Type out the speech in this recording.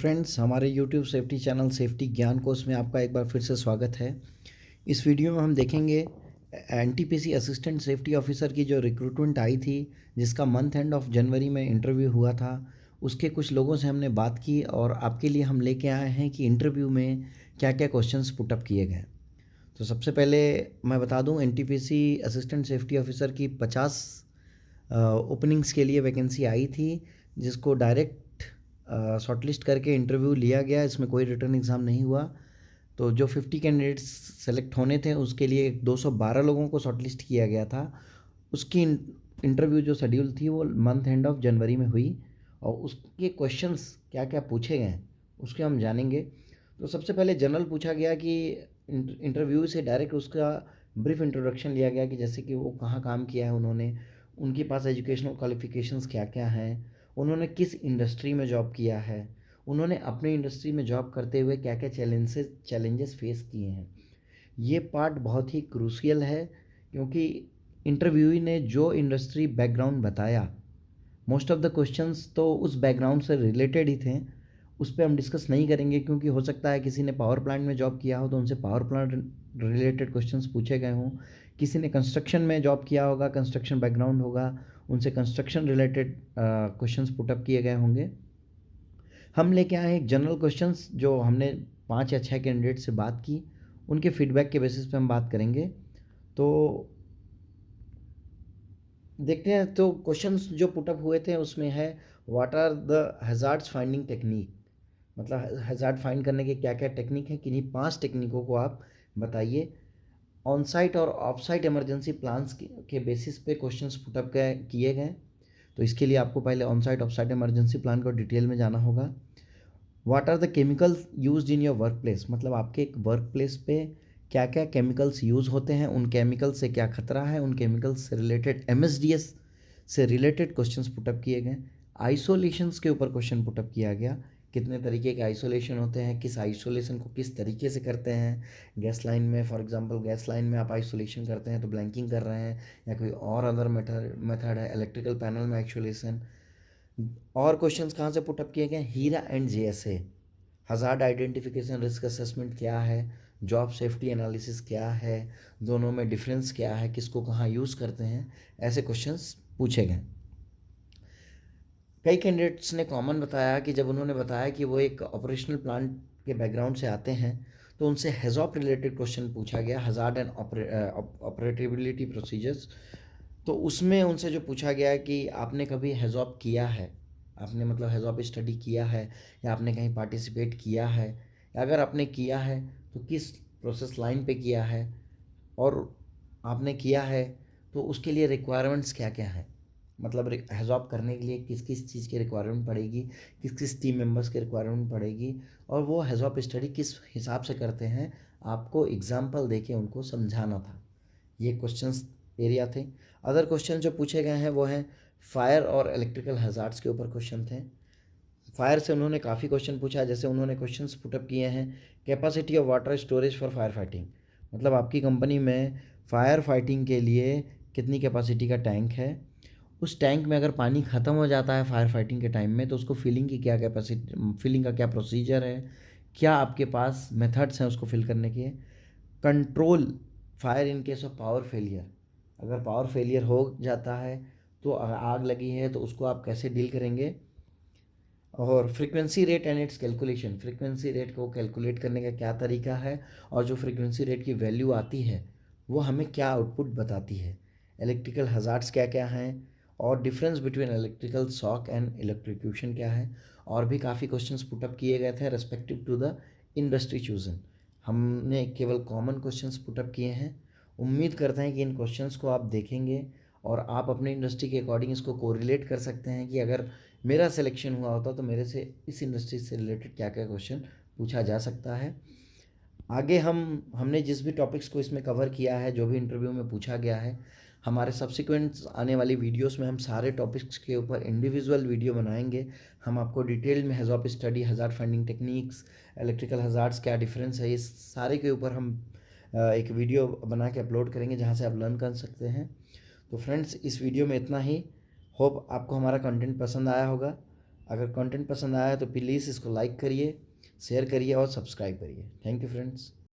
Friends, हमारे YouTube safety channel safety ज्ञान course में आपका एक बार फिर से स्वागत है। इस वीडियो में हम देखेंगे एनटीपीसी असिस्टेंट सेफ्टी ऑफिसर की जो रिक्रूटमेंट आई थी, जिसका मंथ एंड ऑफ जनवरी में इंटरव्यू हुआ था। उसके कुछ लोगों से हमने बात की और आपके लिए हम लेके आए हैं कि इंटरव्यू में क्या क्या क्वेश्चंस पुटअप किए गए। तो सबसे पहले मैं बता दूं, एनटीपीसी असिस्टेंट सेफ्टी ऑफिसर की 50 ओपनिंग्स के लिए वैकेंसी आई थी, जिसको डायरेक्ट शॉर्टलिस्ट करके इंटरव्यू लिया गया। इसमें कोई रिटर्न एग्ज़ाम नहीं हुआ। तो जो 50 कैंडिडेट्स सेलेक्ट होने थे, उसके लिए 212 लोगों को शॉर्टलिस्ट किया गया था। उसकी इंटरव्यू जो शेड्यूल थी वो मंथ एंड ऑफ जनवरी में हुई, और उसके क्वेश्चंस क्या क्या पूछे गए उसके हम जानेंगे। तो सबसे पहले जनरल पूछा गया कि इंटरव्यू से डायरेक्ट उसका ब्रीफ इंट्रोडक्शन लिया गया कि जैसे कि वो कहाँ काम किया है उन्होंने, उनके पास एजुकेशनल क्वालिफ़िकेशंस क्या क्या हैं, उन्होंने किस इंडस्ट्री में जॉब किया है, उन्होंने अपने इंडस्ट्री में जॉब करते हुए क्या क्या चैलेंजेस फेस किए हैं। ये पार्ट बहुत ही क्रूशियल है, क्योंकि इंटरव्यूई ने जो इंडस्ट्री बैकग्राउंड बताया, मोस्ट ऑफ द क्वेश्चंस तो उस बैकग्राउंड से रिलेटेड ही थे। उस पर हम डिस्कस नहीं करेंगे, क्योंकि हो सकता है किसी ने पावर प्लांट में जॉब किया हो तो उनसे पावर प्लांट रिलेटेड क्वेश्चंस पूछे गए हों। किसी ने कंस्ट्रक्शन में जॉब किया होगा, कंस्ट्रक्शन बैकग्राउंड होगा, उनसे कंस्ट्रक्शन रिलेटेड क्वेश्चंस पुटअप किए गए होंगे। हम लेके आए हैं जनरल क्वेश्चंस, जो हमने 5 या 6 कैंडिडेट से बात की, उनके फीडबैक के बेसिस पे हम बात करेंगे। तो देखते हैं। तो क्वेश्चंस जो पुटअप हुए थे उसमें है, what are the hazards finding technique, मतलब हैज़ार्ड फाइंड करने के क्या क्या टेक्निक है, किन्हीं 5 टेक्निकों को आप बताइए। ऑन साइट और ऑफ साइट इमरजेंसी प्लान्स के बेसिस पे क्वेश्चंस पुटअप किए गए। तो इसके लिए आपको पहले on site off site emergency plan को डिटेल में जाना होगा। What are the chemicals used in your work place, मतलब आपके एक वर्क प्लेस पे क्या क्या केमिकल्स यूज़ होते हैं, उन केमिकल्स से क्या खतरा है, उन केमिकल्स से रिलेटेड एमएसडीएस से रिलेटेड क्वेश्चंस पुटअप किए गए। आइसोलेशंस के ऊपर क्वेश्चन पुटअप किया गया, कितने तरीके के आइसोलेशन होते हैं, किस आइसोलेशन को किस तरीके से करते हैं। गैस लाइन में, फॉर एग्जांपल गैस लाइन में आप आइसोलेशन करते हैं तो ब्लैंकिंग कर रहे हैं, या कोई और अदर मेथड है। इलेक्ट्रिकल पैनल में आइसोलेशन। और क्वेश्चंस कहाँ से पुटअप किए गए, HIRA and JSA, hazard identification risk assessment क्या है, जॉब सेफ्टी एनालिसिस क्या है, दोनों में डिफरेंस क्या है, किसको कहाँ यूज़ करते हैं, ऐसे क्वेश्चंस पूछे गए। कई कैंडिडेट्स ने कॉमन बताया कि जब उन्होंने बताया कि वो एक ऑपरेशनल प्लांट के बैकग्राउंड से आते हैं, तो उनसे हेजॉप रिलेटेड क्वेश्चन पूछा गया, हज़ार्ड एंड ऑपरेटेबिलिटी प्रोसीजर्स। तो उसमें उनसे जो पूछा गया है कि आपने कभी हेजॉप किया है, आपने मतलब हेजॉप स्टडी किया है, या आपने कहीं पार्टिसिपेट किया है, या अगर आपने किया है तो किस प्रोसेस लाइन पे किया है, और आपने किया है तो उसके लिए रिक्वायरमेंट्स क्या क्या है, मतलब हेजॉप करने के लिए किस किस चीज़ की रिक्वायरमेंट पड़ेगी, किस किस टीम मेंबर्स की रिक्वायरमेंट पड़ेगी, और वो हेजॉप स्टडी किस हिसाब से करते हैं, आपको एग्जाम्पल दे के उनको समझाना था। ये क्वेश्चंस एरिया थे। अदर क्वेश्चन जो पूछे गए हैं वो हैं फायर और इलेक्ट्रिकल हज़ार्ड्स के ऊपर क्वेश्चन थे। फायर से उन्होंने काफ़ी क्वेश्चन पूछा है। जैसे उन्होंने क्वेश्चंस पुटअप किए हैं, capacity of water storage for fire fighting, मतलब आपकी कंपनी में फायर फाइटिंग के लिए कितनी कैपेसिटी का टैंक है, उस टैंक में अगर पानी ख़त्म हो जाता है फायर फाइटिंग के टाइम में तो उसको फिलिंग की क्या कैपेसिटी, फिलिंग का क्या प्रोसीजर है, क्या आपके पास मेथड्स हैं उसको फिल करने के। Control fire in case of power failure, अगर पावर फेलियर हो जाता है तो आग लगी है तो उसको आप कैसे डील करेंगे। और frequency rate and it's calculation, frequency rate को कैलकुलेट करने का क्या तरीका है, और जो फ्रीक्वेंसी रेट की वैल्यू आती है वो हमें क्या आउटपुट बताती है। इलेक्ट्रिकल हज़ार्ड्स क्या क्या हैं, और difference between electrical shock and electrocution क्या है। और भी काफ़ी क्वेश्चंस पुटअप किए गए थे respective to the industry chosen. हमने केवल कॉमन क्वेश्चंस पुटअप किए हैं। उम्मीद करते हैं कि इन क्वेश्चंस को आप देखेंगे और आप अपने इंडस्ट्री के अकॉर्डिंग इसको कोरिलेट कर सकते हैं कि अगर मेरा सिलेक्शन हुआ होता तो मेरे से इस इंडस्ट्री से रिलेटेड क्या क्या क्वेश्चन पूछा जा सकता है। आगे हमने जिस भी टॉपिक्स को इसमें कवर किया है, जो भी इंटरव्यू में पूछा गया है, हमारे सब्सिक्वेंट आने वाली वीडियोस में हम सारे टॉपिक्स के ऊपर इंडिविजुअल वीडियो बनाएंगे। हम आपको डिटेल में HAZOP study, hazard finding techniques, electrical hazards क्या डिफरेंस है, इस सारे के ऊपर हम एक वीडियो बना के अपलोड करेंगे, जहाँ से आप लर्न कर सकते हैं। तो फ्रेंड्स, इस वीडियो में इतना ही। होप आपको हमारा कंटेंट पसंद आया होगा। अगर कंटेंट पसंद आया तो प्लीज़ इसको लाइक करिए, शेयर करिए और सब्सक्राइब करिए। Thank you friends.